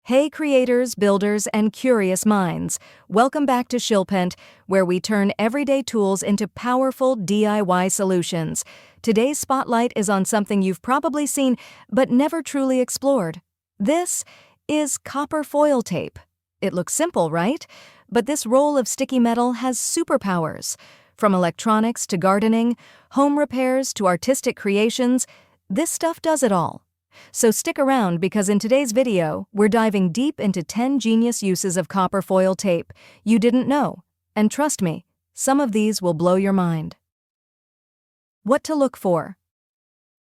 Hey creators, builders, and curious minds. Welcome back to Shilpent, where we turn everyday tools into powerful DIY solutions. Today's spotlight is on something you've probably seen but never truly explored. This is copper foil tape. It looks simple, right? But this roll of sticky metal has superpowers. From electronics to gardening, home repairs to artistic creations, this stuff does it all. So stick around because in today's video, we're diving deep into 10 genius uses of copper foil tape you didn't know. And trust me, some of these will blow your mind. What to look for.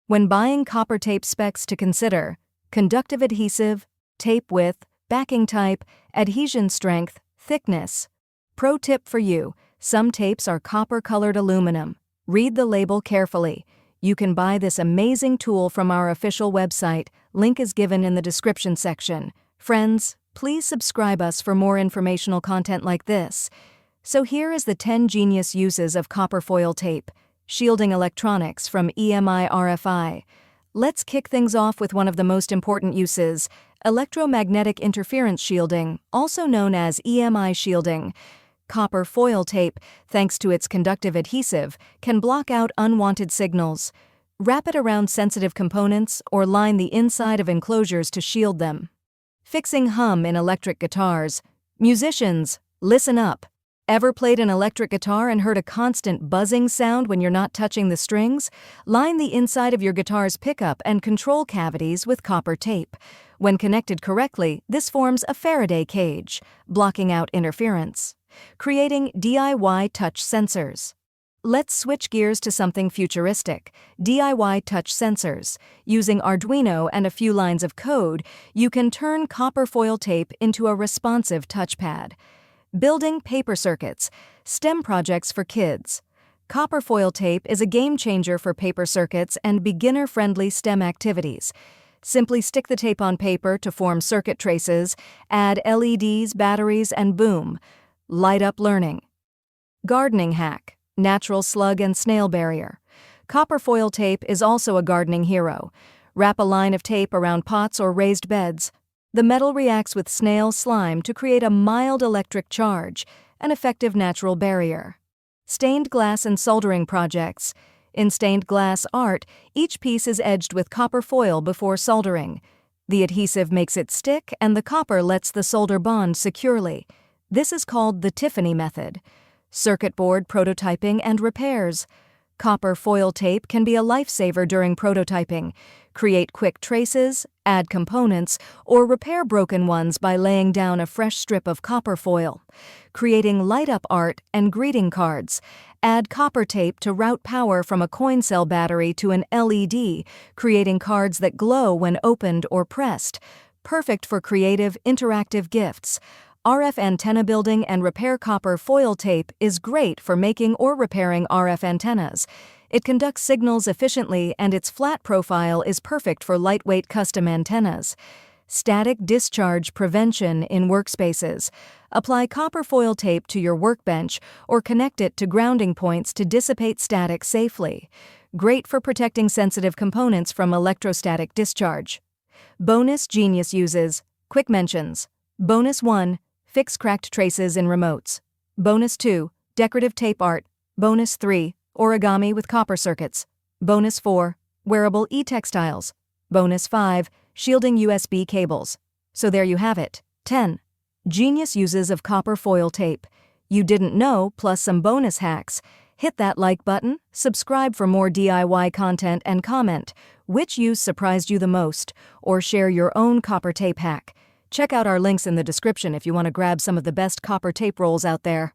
When buying copper tape, specs to consider: conductive adhesive, tape width, backing type, adhesion strength, thickness. Pro tip for you: some tapes are copper-colored aluminum. Read the label carefully. You can buy this amazing tool from our official website. Link is given in the description section. Friends, please subscribe us for more informational content like this. So here is the 10 genius uses of copper foil tape. Shielding electronics from EMI RFI. Let's kick things off with one of the most important uses: electromagnetic interference shielding, also known as EMI shielding. Copper foil tape, thanks to its conductive adhesive, can block out unwanted signals. Wrap it around sensitive components or line the inside of enclosures to shield them. Fixing hum in electric guitars. Musicians, listen up. Ever played an electric guitar and heard a constant buzzing sound when you're not touching the strings? Line the inside of your guitar's pickup and control cavities with copper tape. When connected correctly, this forms a Faraday cage, blocking out interference. Creating DIY touch sensors. Let's switch gears to something futuristic: DIY touch sensors. Using Arduino and a few lines of code, you can turn copper foil tape into a responsive touchpad. Building paper circuits. STEM projects for kids. Copper foil tape is a game changer for paper circuits and beginner-friendly STEM activities. Simply stick the tape on paper to form circuit traces, add LEDs, batteries, and boom. Light up learning. Gardening hack. Natural slug and snail barrier. Copper foil tape is also a gardening hero. Wrap a line of tape around pots or raised beds. The metal reacts with snail slime to create a mild electric charge, an effective natural barrier. Stained glass and soldering projects. In stained glass art, each piece is edged with copper foil before soldering. The adhesive makes it stick and the copper lets the solder bond securely. This is called the Tiffany method. Circuit board prototyping and repairs. Copper foil tape can be a lifesaver during prototyping. Create quick traces, add components, or repair broken ones by laying down a fresh strip of copper foil. Creating light-up art and greeting cards. Add copper tape to route power from a coin cell battery to an LED, creating cards that glow when opened or pressed. Perfect for creative, interactive gifts. RF antenna building and repair. Copper foil tape is great for making or repairing RF antennas. It conducts signals efficiently and its flat profile is perfect for lightweight custom antennas. Static discharge prevention in workspaces. Apply copper foil tape to your workbench or connect it to grounding points to dissipate static safely. Great for protecting sensitive components from electrostatic discharge. Bonus genius uses. Quick mentions. Bonus 1. Fix cracked traces in remotes. Bonus 2. Decorative tape art. Bonus 3. Origami with copper circuits. Bonus 4. Wearable e-textiles. Bonus 5. Shielding USB cables. So there you have it. 10 genius uses of copper foil tape you didn't know, plus some bonus hacks. Hit that like button, subscribe for more DIY content, and comment which use surprised you the most, or share your own copper tape hack. Check out our links in the description if you want to grab some of the best copper tape rolls out there.